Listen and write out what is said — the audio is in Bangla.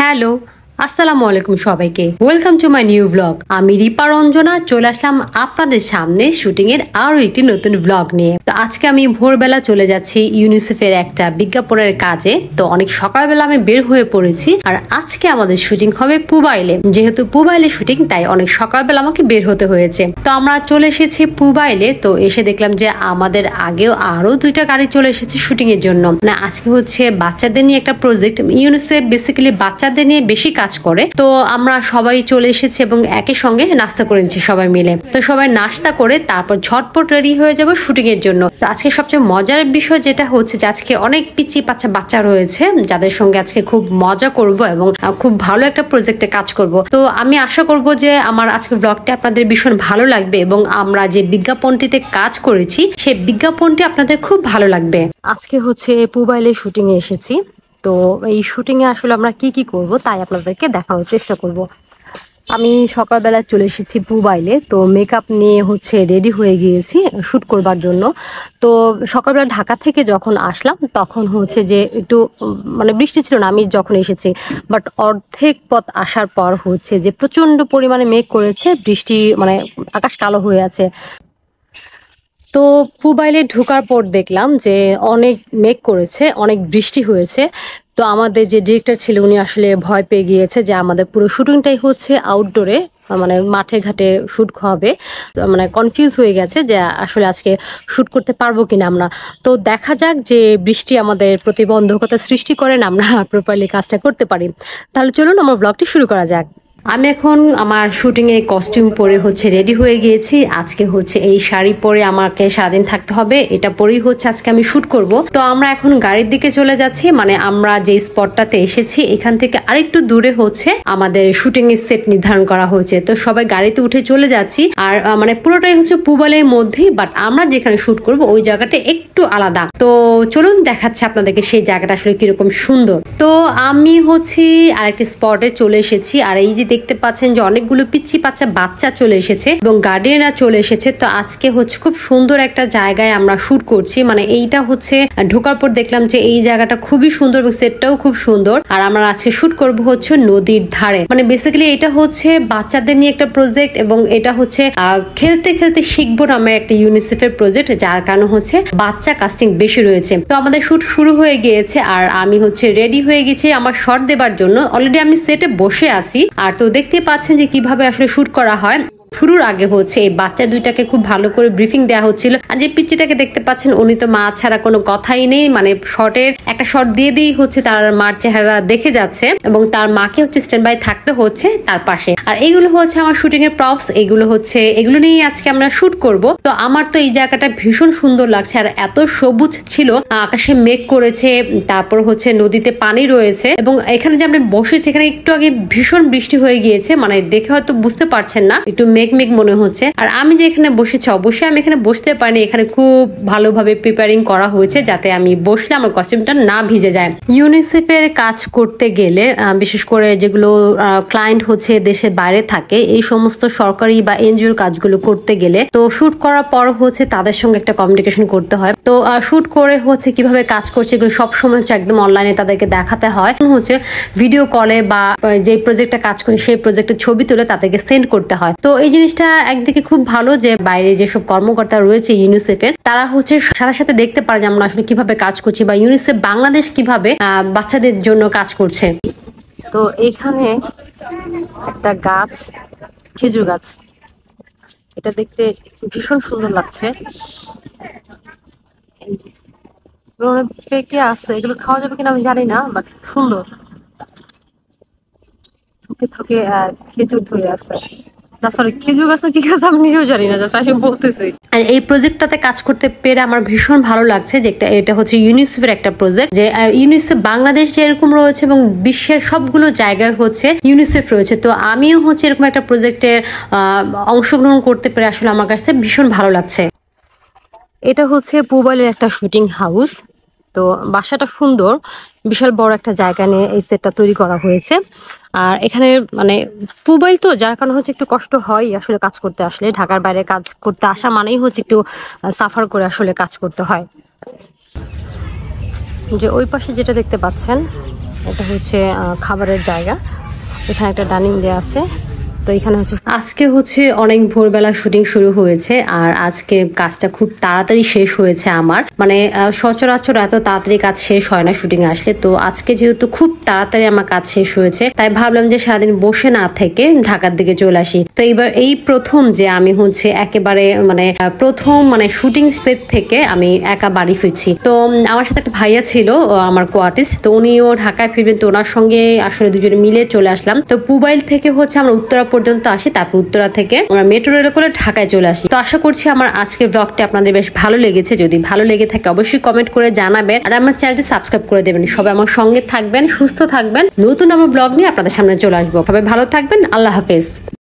হ্যালো, আসসালামু আলাইকুম সবাইকে। Welcome to my new blog. আমি রিপা রঞ্জনা চলে আসলাম আপনাদের সামনে শুটিং এর আরো একটি নতুন ব্লগ নিয়ে। তো আজকে আমি ভোরবেলা চলে যাচ্ছি ইউনিসেফের একটা বিজ্ঞাপনের কাজে। তো অনেক সকালবেলা আমি বের হয়ে পড়েছি। আর আজকে আমাদের শুটিং হবে পুবাইলে। যেহেতু পুবাইলে শুটিং, তাই অনেক সকালবেলা আমাকে বের হতে হয়েছে। তো আমরা চলে এসেছি পুবাইলে। তো এসে দেখলাম যে আমাদের আগেও আরো দুইটা গাড়ি চলে এসেছে শুটিং এর জন্য। মানে আজকে হচ্ছে বাচ্চাদের নিয়ে একটা প্রজেক্ট। ইউনিসেফ বেসিক্যালি বাচ্চাদের নিয়ে বেশি কাজ করে। তো আমরা সবাই চলে এসেছি এবং একই সঙ্গে নাস্তা করে নিচ্ছি সবাই মিলে। তো সবাই নাস্তা করে তারপর ঝটপট রেডি হয়ে যাব শুটিং এর জন্য। তো আজকে সবচেয়ে মজার বিষয় যেটা হচ্ছে যে আজকে অনেক পিচ্চি পাচ্চা বাচ্চা রয়েছে, যাদের সঙ্গে আজকে খুব মজা করব এবং খুব ভালো একটা প্রজেক্টে কাজ করব। তো আমি আশা করব যে আমার আজকে ব্লগটা আপনাদের ভীষণ ভালো লাগবে এবং আমরা যে বিজ্ঞাপনটিতে কাজ করেছি সেই বিজ্ঞাপনটি আপনাদের খুব ভালো লাগবে। আজকে হচ্ছে পুবাইলে শুটিং এ এসেছি। তো এই শুটিং এ আসলে আমরা কি কি করব তাই আপনাদেরকে দেখানোর চেষ্টা করব। আমি সকালবেলা চলে এসেছি পুবাইলে। তো মেকআপ নিয়ে হচ্ছে রেডি হয়ে গিয়েছি শুট করবার জন্য। তো সকালবেলা ঢাকা থেকে যখন আসলাম তখন হচ্ছে যে একটু মানে বৃষ্টি ছিল না আমি যখন এসেছি, বাট অর্ধেক পথ আসার পর হচ্ছে যে প্রচন্ড পরিমাণে মেঘ করেছে, বৃষ্টি মানে আকাশ কালো হয়ে আছে। তো পুবাইলে ঢোকার পর দেখলাম যে অনেক মেঘ করেছে, অনেক বৃষ্টি হয়েছে। তো আমাদের যে ডিরেক্টর ছিল উনি আসলে ভয় পেয়ে গিয়েছে যে আমাদের পুরো শুটিংটাই হচ্ছে আউটডোরে, মানে মাঠে ঘাটে শুট হবে। মানে কনফিউজ হয়ে গেছে যে আসলে আজকে শুট করতে পারবো কিনা আমরা। তো দেখা যাক যে বৃষ্টি আমাদের প্রতিবন্ধকতা সৃষ্টি করে না আমরা প্রপারলি কাজটা করতে পারি। তাহলে চলুন আমার ব্লগটি শুরু করা যাক। আমি এখন আমার শুটিং এর কস্টিউম পরে হচ্ছে রেডি হয়ে গিয়েছি। আজকে হচ্ছে এই শাড়ি পরে আমাকে সারাদিন থাকতে হবে, এটা পরেই হচ্ছে আজকে আমি শুট করব। তো আমরা এখন গাড়ির দিকে চলে যাচ্ছি, মানে আমরা যে স্পটটাতে এসেছি এখান থেকে আরেকটু দূরে হচ্ছে আমাদের শুটিং এর সেট নির্ধারণ করা হয়েছে। তো সবাই গাড়িতে উঠে চলে যাচ্ছি। আর মানে পুরোটাই হচ্ছে পুবাইলের মধ্যেই, বাট আমরা যেখানে শুট করব ওই জায়গাটা একটু আলাদা। তো চলুন দেখাচ্ছে আপনাদেরকে সেই জায়গাটা আসলে কিরকম সুন্দর। তো আমি হচ্ছে আরেকটি স্পটে চলে এসেছি। আর এই যে দেখতে পাচ্ছেন যে অনেকগুলো পিচ্চি পাচ্চা বাচ্চা চলে এসেছে এবং গার্ডিয়ানরা চলে এসেছে। তো আজকে হচ্ছে খুব সুন্দর একটা জায়গায় আমরা শুট করছি। মানে এইটা হচ্ছে ঢোকার পর দেখলাম যে এই জায়গাটা খুবই সুন্দর এবং সেটটাও খুব সুন্দর। আর আমরা আজকে শুট করব হচ্ছে নদীর ধারে। মানে বেসিক্যালি এটা হচ্ছে বাচ্চাদের নিয়ে একটা প্রজেক্ট এবং এটা হচ্ছে খেলতে খেলতে শিখবো নামে একটা ইউনিসেফের প্রজেক্ট, যার কারণে হচ্ছে বাচ্চা কাস্টিং বেশি রয়েছে। তো আমাদের শুট শুরু হয়ে গিয়েছে আর আমি হচ্ছে রেডি হয়ে গেছি আমার শট দেবার জন্য। অলরেডি আমি সেটে বসে আছি। আর তো দেখতে পাচ্ছেন যে কিভাবে আসলে শুট করা হয়। শুরুর আগে হচ্ছে এই বাচ্চা দুইটাকে খুব ভালো করে ব্রিফিং দেওয়া হচ্ছিল। আর যে পিচ্চিটাকে দেখতে পাচ্ছেন উনি তো মা ছাড়া কোনো কথাই নেই, মানে শর্টের একটা শর্ট দিয়ে দিয়েই হচ্ছে তার মার চেহারা দেখে যাচ্ছে এবং তার মাকে হচ্ছে স্ট্যান্ড বাই থাকতে হচ্ছে তার পাশে। আর এইগুলো হচ্ছে আমার শুটিং এর প্রপস, এগুলো নিয়ে আজকে আমরা শুট করব। তো আমার তো এই জায়গাটা ভীষণ সুন্দর লাগছে আর এত সবুজ ছিল, আকাশে মেঘ করেছে, তারপর হচ্ছে নদীতে পানি রয়েছে এবং এখানে যে আমরা বসেছি এখানে একটু আগে ভীষণ বৃষ্টি হয়ে গিয়েছে, মানে দেখে হয়তো বুঝতে পারছেন না, একটু মেঘ মনে হচ্ছে। আর আমি যে এখানে বসেছি অবশ্যই আমি এখানে বসতে পারিনি, এখানে খুব ভালোভাবে প্রিপারিং করা হয়েছে যাতে আমি বসলে আমার কস্টিউমটা না ভিজে যায়। ইউনিসেফের কাজ করতে গেলে বিশেষ করে যেগুলো ক্লায়েন্ট হচ্ছে দেশের বাইরে থাকে, এই সমস্ত সরকারি বা এনজিওর কাজগুলো করতে গেলে তো শুট করার পর হচ্ছে তাদের সঙ্গে একটা কমিউনিকেশন করতে হয়। তো শুট করে হচ্ছে কিভাবে কাজ করছে এগুলো সবসময় হচ্ছে একদম অনলাইনে তাদেরকে দেখাতে হয়। হচ্ছে ভিডিও কলে বা যে প্রজেক্টটা কাজ করে সেই প্রজেক্টের ছবি তুলে তাদেরকে সেন্ড করতে হয়। তো এই জিনিসটা একদিকে খুব ভালো যে বাইরে যেসব কর্মকর্তা রয়েছে ইউনিসেফের তারা হচ্ছে সাথে সাথে দেখতে পারে যে আমরা আসলে কিভাবে কাজ করছি বা ইউনিসেফ বাংলাদেশ কিভাবে বাচ্চাদের জন্য কাজ করছে। তো এখানে একটা গাছ, খেজুর গাছ, এটা দেখতে ভীষণ সুন্দর লাগছে। পেকে আছে, এগুলো খাওয়া যাবে কিনা আমি জানি না, বাট সুন্দর। থকে থকে খেজুর ধরে আছে, না সরি খেজুর গাছ কি গাছ আমি নিজেও জানি না, জাস্ট আমি বলতেছি। আর এই প্রজেক্টটাতে কাজ করতে পেরে আমার ভীষণ ভালো লাগছে যে এটা হচ্ছে ইউনিসেফের একটা প্রজেক্ট, যে ইউনিসেফ বাংলাদেশ যেরকম রয়েছে এবং বিশ্বের সবগুলো জায়গায় হচ্ছে ইউনিসেফ রয়েছে। তো আমিও হচ্ছে এরকম একটা প্রজেক্টে অংশগ্রহণ করতে পেরে আসলে আমার কাছে ভীষণ ভালো লাগছে। এটা হচ্ছে পুবাইলের একটা শুটিং হাউস। তো বাসাটা সুন্দর, বিশাল বড় একটা জায়গা নিয়ে এই সেটটা তৈরি করা হয়েছে। আর এখানে মানে পুবাইল তো যার কারণে হচ্ছে একটু কষ্ট হয় আসলে কাজ করতে আসলে, ঢাকার বাইরে কাজ করতে আসা মানেই হচ্ছে একটু সাফার করে আসলে কাজ করতে হয়। যে ওই পাশে যেটা দেখতে পাচ্ছেন এটা হচ্ছে খাবারের জায়গা, এখানে একটা ডাইনিং দেওয়া আছে। তো এখানে হচ্ছে আজকে হচ্ছে অনেক ভোরবেলা শুটিং শুরু হয়েছে, আর আজকে কাজটা খুব তাড়াতাড়ি শেষ হয়েছে আমার, মানে সচরাচর এত তাড়াতাড়ি কাজ শেষ হয় না শুটিং আসলে। তো আজকে যেহেতু খুব তাড়াতাড়ি আমার কাজ শেষ হয়েছে, তাই ভাবলাম যে সারাদিন বসে না থেকে ঢাকার দিকে চলে আসি। তো এইবার এই প্রথম যে আমি হচ্ছে একেবারে প্রথম শুটিং সেট থেকে আমি একা বাড়ি ফিরছি। তো আমার সাথে একটা ভাইয়া ছিল, আমার কোয়ার্টিস্ট, তো উনিও ঢাকায় ফিরবেন, তো ওনার সঙ্গে আসলে দুজনে মিলে চলে আসলাম। তো পুবাইল থেকে হচ্ছে আমরা উত্তরা পর্যন্ত আসি, তারপর উত্তরা থেকে আমরা মেট্রো রেলে করে ঢাকায় চলে আসি। তো আশা করছি আমার আজকের ব্লগটা আপনাদের বেশ ভালো লেগেছে। যদি ভালো লেগে থাকে অবশ্যই কমেন্ট করে জানাবেন, আর আমার চ্যানেলটি সাবস্ক্রাইব করে দেবেন। সবাই আমার সঙ্গে থাকবেন, সুস্থ থাকবেন। নতুন আমার ব্লগ নিয়ে আপনাদের সামনে চলে আসবো। সবাই ভালো থাকবেন। আল্লাহ হাফেজ।